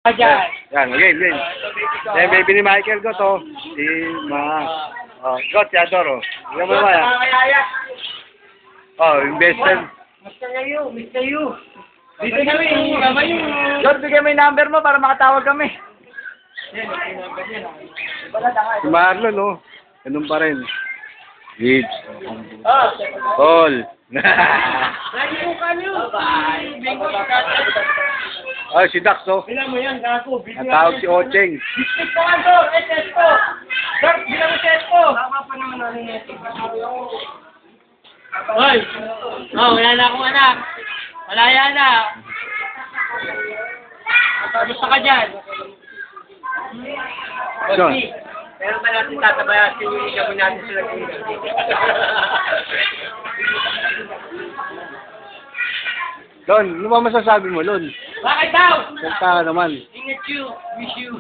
Ayan. Yan, game. Yan, baby ni Michael ko to. Si Got, si Adoro. Yan mo naman yan. Oh, yung best friend. Mr. Yu. Dito kami, kamay yung... Lord, bigyan mo yung number mo para makatawag kami. Si Marlon, no? Ganun pa rin. Gibbs. Paul. Lagi mo kanyo. Bingo si Kata. Oh, si Dax, oh. Bilang mo yan, gago. Natawag si Ocheng. Biscuit ka nga, Dor. Esko. Dor, bilang mo si Esko. Tama pa naman namin ito. Hoy. Oh, wala na akong anak. Malaya na. Kamusta ka dyan? John. Pero ba natin tatabayan yung gabon natin sila dito? Lon, ano ba masasabi mo, Lon? Bakit daw? Salta ka naman. Ingat you. Wish you.